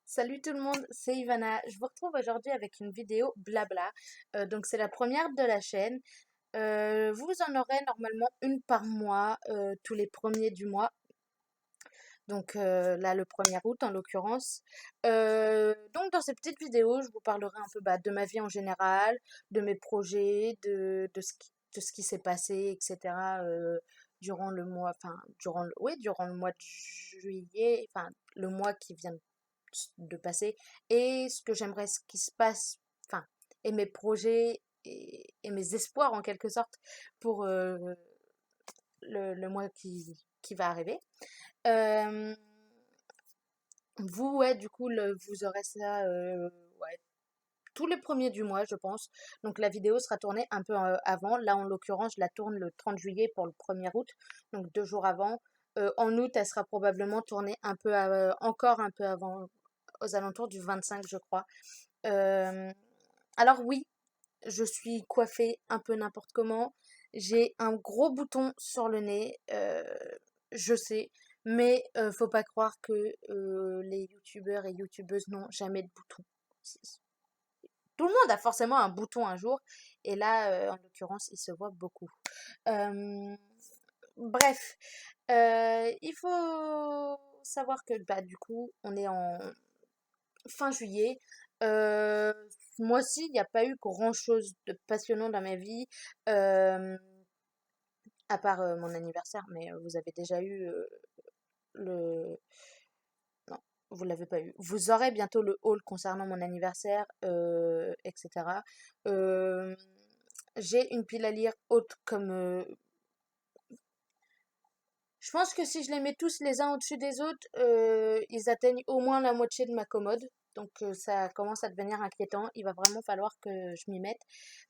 Salut tout le monde, c'est Ivana. Je vous retrouve aujourd'hui avec une vidéo blabla. Donc c'est la première de la chaîne. Vous en aurez normalement une par mois, tous les premiers du mois. Donc là, le 1er août en l'occurrence. Donc dans cette petite vidéo, je vous parlerai un peu de ma vie en général, de mes projets, de ce qui s'est passé, etc. Durant le mois, enfin durant le mois de juillet, enfin le mois qui vient de passer, et ce que j'aimerais ce qui se passe, enfin, et mes projets et mes espoirs en quelque sorte pour le mois qui va arriver. Euh, Vous, ouais, du coup, vous aurez ça ouais, tous les premiers du mois, je pense. Donc la vidéo sera tournée un peu avant. Là, en l'occurrence, je la tourne le 30 juillet pour le 1er août, donc 2 jours avant. En août, elle sera probablement tournée encore un peu avant, aux alentours du 25, je crois. Euh, alors oui, je suis coiffée un peu n'importe comment. J'ai un gros bouton sur le nez, je sais, mais faut pas croire que les youtubeurs et youtubeuses n'ont jamais de bouton. C'est- Tout le monde a forcément un bouton un jour, et là, en l'occurrence, il se voit beaucoup. Euh, Bref, il faut savoir que du coup, on est en fin juillet. Euh, Moi aussi, il n'y a pas eu grand-chose de passionnant dans ma vie, euh, à part mon anniversaire, mais vous avez déjà eu le... Non, vous l'avez pas eu. Vous aurez bientôt le haul concernant mon anniversaire, etc. Euh, j'ai une pile à lire haute comme... je pense que si je les mets tous les uns au-dessus des autres, ils atteignent au moins la moitié de ma commode. Donc ça commence à devenir inquiétant. Il va vraiment falloir que je m'y mette.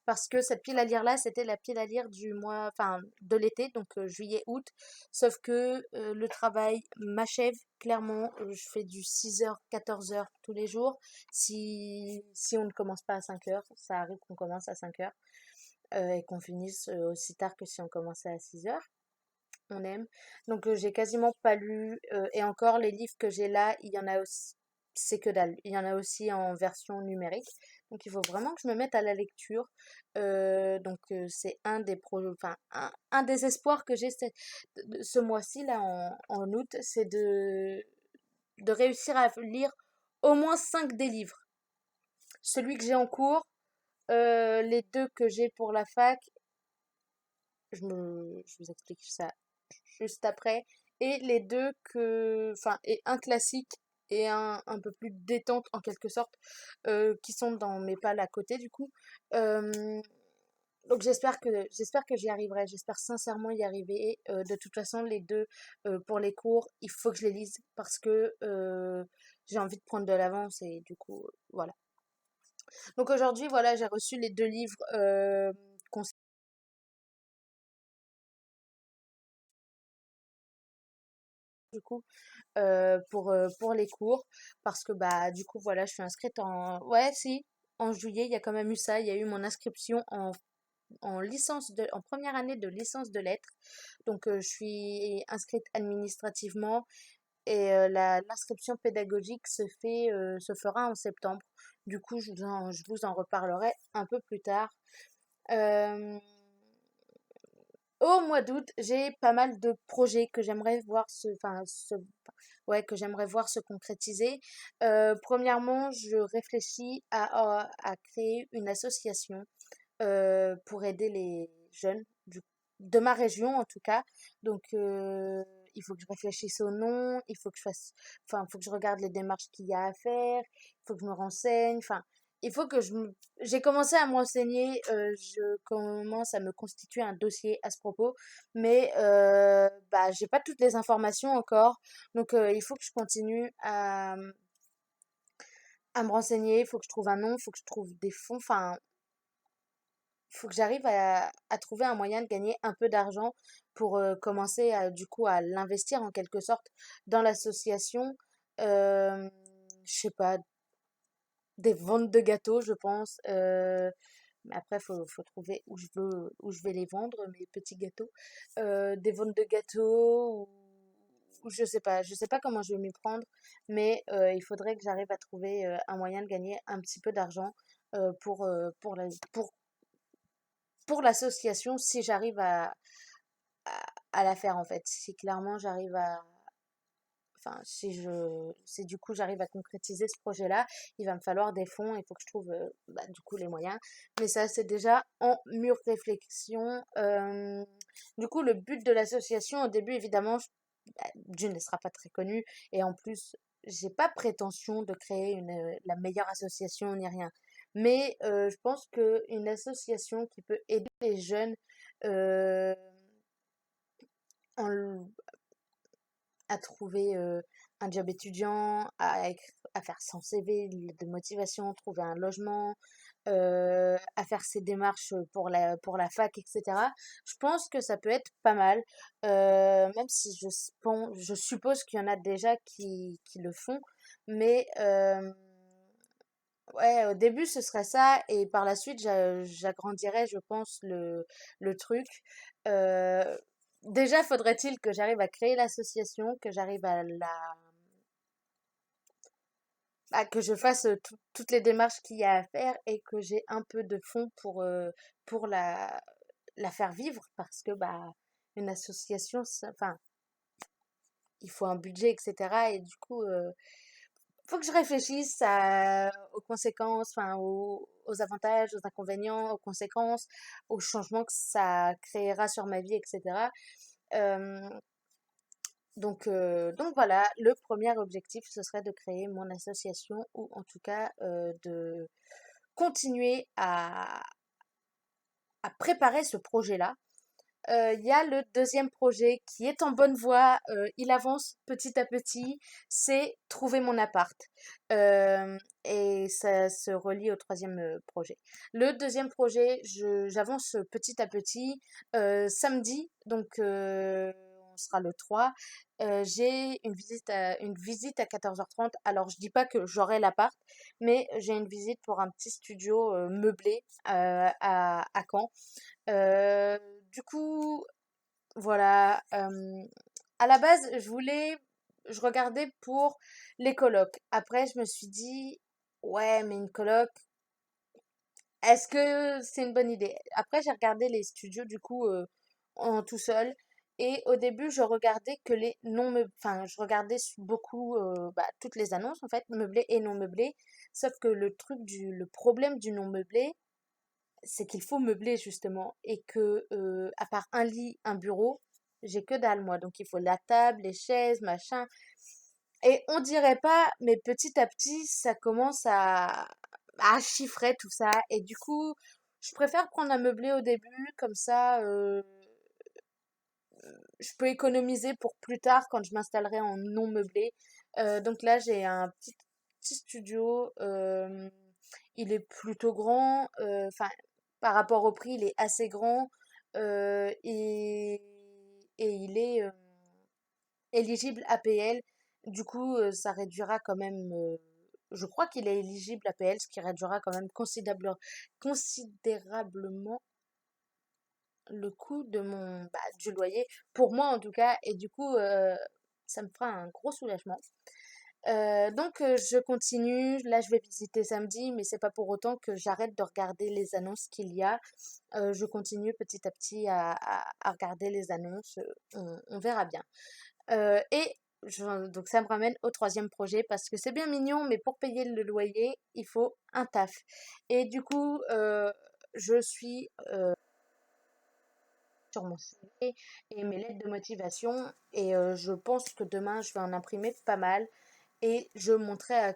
Parce que cette pile à lire là, c'était la pile à lire du mois, enfin de l'été, donc juillet-août. Sauf que le travail m'achève clairement. Je fais du 6 h 14 h tous les jours. Si on ne commence pas à 5 h, ça arrive qu'on commence à 5 h et qu'on finisse aussi tard que si on commençait à 6 h. On aime. Donc j'ai quasiment pas lu, et encore les livres que j'ai là, il y en a aussi, c'est que dalle. Il y en a aussi en version numérique. Donc il faut vraiment que je me mette à la lecture. Donc c'est enfin un des espoirs que j'ai ce mois-ci là en août, c'est de réussir à lire au moins 5 des livres. Celui que j'ai en cours, les deux que j'ai pour la fac, je vous explique ça juste après. Et les deux enfin, et un classique et un peu plus détente en quelque sorte, qui sont dans mes pales à côté du coup. Euh, donc j'espère que j'y arriverai. J'espère sincèrement y arriver. De toute façon, les deux pour les cours, il faut que je les lise parce que j'ai envie de prendre de l'avance et du coup, voilà. Donc aujourd'hui, voilà, j'ai reçu les deux livres du coup pour les cours parce que du coup voilà je suis inscrite ouais si en juillet il y a quand même eu ça, il y a eu mon inscription en première année de licence de lettres, donc je suis inscrite administrativement et l'inscription pédagogique se fera en septembre. Du coup je vous en reparlerai un peu plus tard. Euh, Au mois d'août, j'ai pas mal de projets que j'aimerais voir ouais, que j'aimerais voir se concrétiser. Premièrement, je réfléchis à créer une association pour aider les jeunes de ma région en tout cas. Donc, il faut que je réfléchisse au nom, il faut que je regarde les démarches qu'il y a à faire, il faut que je me renseigne, enfin, il faut que j'ai commencé à me renseigner, je commence à me constituer un dossier à ce propos, mais j'ai pas toutes les informations encore, donc il faut que je continue à me renseigner, il faut que je trouve un nom, il faut que je trouve des fonds, enfin, faut que j'arrive à trouver un moyen de gagner un peu d'argent pour commencer du coup à l'investir en quelque sorte dans l'association. Je sais pas, des ventes de gâteaux, je pense. Mais après, faut trouver où je vais les vendre, mes petits gâteaux. Des ventes de gâteaux je sais pas comment je vais m'y prendre, mais il faudrait que j'arrive à trouver un moyen de gagner un petit peu d'argent pour pour l'association si j'arrive à la faire en fait. Si clairement j'arrive à, enfin, si du coup j'arrive à concrétiser ce projet-là, il va me falloir des fonds, il faut que je trouve bah, du coup les moyens. Mais ça, c'est déjà en mûre réflexion. Du coup, le but de l'association, au début, évidemment, bah, d'une ne sera pas très connue, et en plus, j'ai pas prétention de créer la meilleure association ni rien. Mais je pense qu'une association qui peut aider les jeunes euh, en, à trouver un job étudiant, à faire son CV de motivation, trouver un logement, à faire ses démarches pour la fac, etc. Je pense que ça peut être pas mal, même si je suppose qu'il y en a déjà qui le font, mais ouais, au début ce serait ça, et par la suite j'agrandirais, je pense, le truc. Euh, Déjà, faudrait-il que j'arrive à créer l'association, que j'arrive que je fasse toutes les démarches qu'il y a à faire, et que j'ai un peu de fonds pour la faire vivre, parce que bah une association, enfin, il faut un budget, etc. Et du coup, faut que je réfléchisse aux conséquences, enfin aux avantages, aux inconvénients, aux conséquences, aux changements que ça créera sur ma vie, etc. Euh, donc voilà, le premier objectif, ce serait de créer mon association, ou en tout cas de continuer à préparer ce projet-là. Il y a le deuxième projet qui est en bonne voie, il avance petit à petit, c'est trouver mon appart. Et ça se relie au troisième projet. Le deuxième projet, j'avance petit à petit. Samedi, donc on sera le 3, j'ai une visite à 14h30. Alors je dis pas que j'aurai l'appart, mais j'ai une visite pour un petit studio meublé à Caen. Euh, du coup, voilà. À la base, je regardais pour les colocs. Après, je me suis dit, ouais, mais une coloc, est-ce que c'est une bonne idée? Après, j'ai regardé les studios, du coup, en tout seul. Et au début, je regardais que les non meublés, enfin, je regardais beaucoup, bah, toutes les annonces, en fait, meublés et non meublés. Sauf que le problème du non meublé, c'est qu'il faut meubler justement, et que à part un lit, un bureau, j'ai que dalle moi. Donc il faut la table, les chaises, machin. Et on dirait pas, mais petit à petit, ça commence à chiffrer tout ça. Et du coup, je préfère prendre un meublé au début, comme ça, je peux économiser pour plus tard quand je m'installerai en non meublé. Donc là, j'ai un petit studio. Il est plutôt grand. Enfin, par rapport au prix, il est assez grand. Et il est éligible APL. Du coup, ça réduira quand même. Je crois qu'il est éligible APL, ce qui réduira quand même considérablement le coût du loyer, pour moi en tout cas, et du coup, ça me fera un gros soulagement. Donc, je continue. Là, je vais visiter samedi, mais c'est pas pour autant que j'arrête de regarder les annonces qu'il y a. Je continue petit à petit à regarder les annonces. On verra bien. Donc, ça me ramène au troisième projet, parce que c'est bien mignon, mais pour payer le loyer, il faut un taf. Et du coup, je suis sur mon CV et mes lettres de motivation. Et je pense que demain, je vais en imprimer pas mal. Et je vais monter à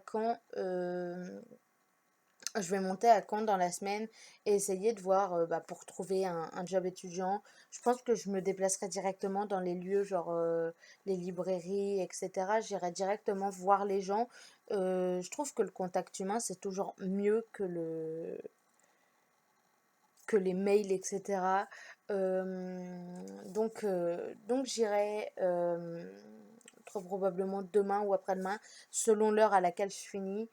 Caen dans la semaine, et essayer de voir bah, pour trouver un job étudiant. Je pense que je me déplacerai directement dans les lieux, genre les librairies, etc. J'irai directement voir les gens. Je trouve que le contact humain, c'est toujours mieux que les mails, etc. Donc j'irai trop probablement demain ou après-demain, selon l'heure à laquelle je finis.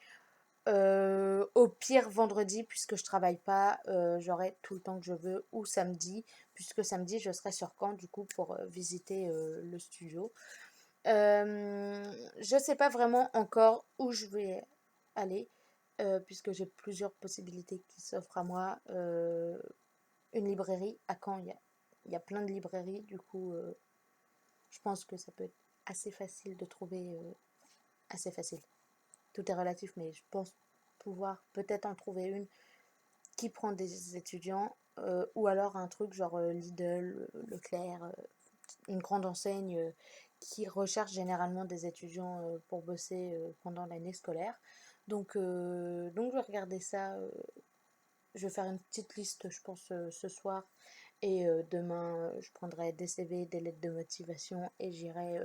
Au pire vendredi, puisque je travaille pas, j'aurai tout le temps que je veux, ou samedi, puisque samedi je serai sur Caen du coup pour visiter le studio. Je sais pas vraiment encore où je vais aller, puisque j'ai plusieurs possibilités qui s'offrent à moi. Une librairie, à Caen, il y a plein de librairies, du coup, je pense que ça peut être assez facile de trouver, assez facile. Tout est relatif, mais je pense pouvoir peut-être en trouver une qui prend des étudiants, ou alors un truc genre Lidl, Leclerc, une grande enseigne qui recherche généralement des étudiants pour bosser pendant l'année scolaire. Donc je vais regarder ça, je vais faire une petite liste, je pense, ce soir. Et demain, je prendrai des CV, des lettres de motivation et j'irai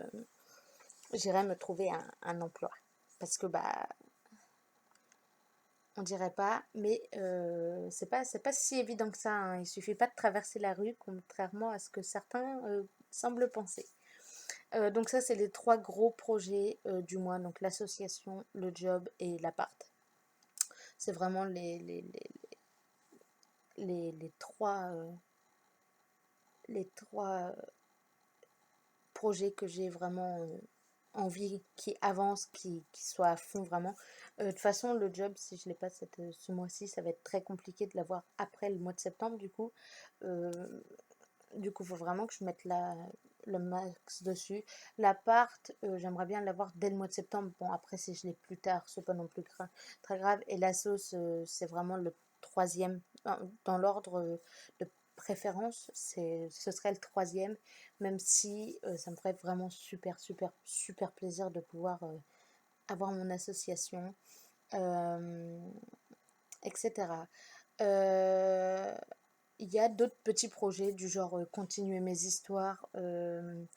me trouver un emploi. Parce que bah, on dirait pas, mais c'est pas si évident que ça, hein. Il suffit pas de traverser la rue, contrairement à ce que certains semblent penser. Donc ça, c'est les 3 gros projets du mois, donc l'association, le job et l'appart. C'est vraiment les trois projets que j'ai vraiment envie, qui avancent, qui soient à fond vraiment. De toute façon, le job, si je ne l'ai pas ce mois-ci, ça va être très compliqué de l'avoir après le mois de septembre, du coup. Euh, Du coup, il faut vraiment que je mette le max dessus. L'appart, j'aimerais bien l'avoir dès le mois de septembre. Bon, après, si je l'ai plus tard, c'est pas non plus très grave. Et la sauce, c'est vraiment le troisième. Dans l'ordre de préférence, ce serait le troisième. Même si ça me ferait vraiment super, super, super plaisir de pouvoir avoir mon association, euh, etc. Euh, il y a d'autres petits projets du genre continuer mes histoires. Il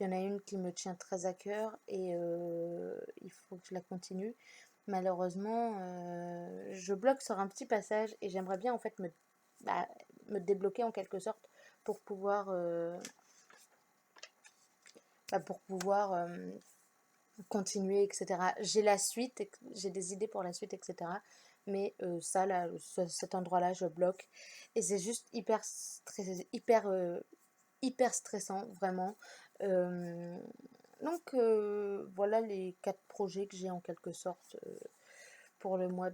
y en a une qui me tient très à cœur et il faut que je la continue. Malheureusement, je bloque sur un petit passage et j'aimerais bien en fait bah, me débloquer en quelque sorte pour pouvoir, continuer, etc. J'ai la suite, j'ai des idées pour la suite, etc. Mais ça, là, cet endroit-là, je bloque. Et c'est juste hyper stressant, vraiment. Euh, donc voilà les 4 projets que j'ai en quelque sorte pour le mois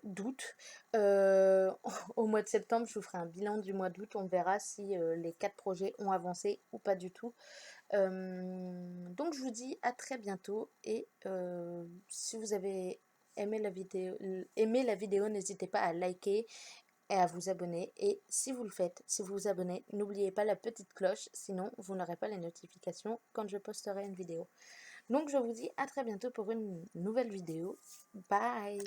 d'août. Euh, Au mois de septembre, je vous ferai un bilan du mois d'août. On verra si les 4 projets ont avancé ou pas du tout. Donc je vous dis à très bientôt et si vous avez aimé la vidéo, n'hésitez pas à liker et à vous abonner. Et si vous le faites, si vous vous abonnez, n'oubliez pas la petite cloche, sinon vous n'aurez pas les notifications quand je posterai une vidéo. Donc je vous dis à très bientôt pour une nouvelle vidéo. Bye!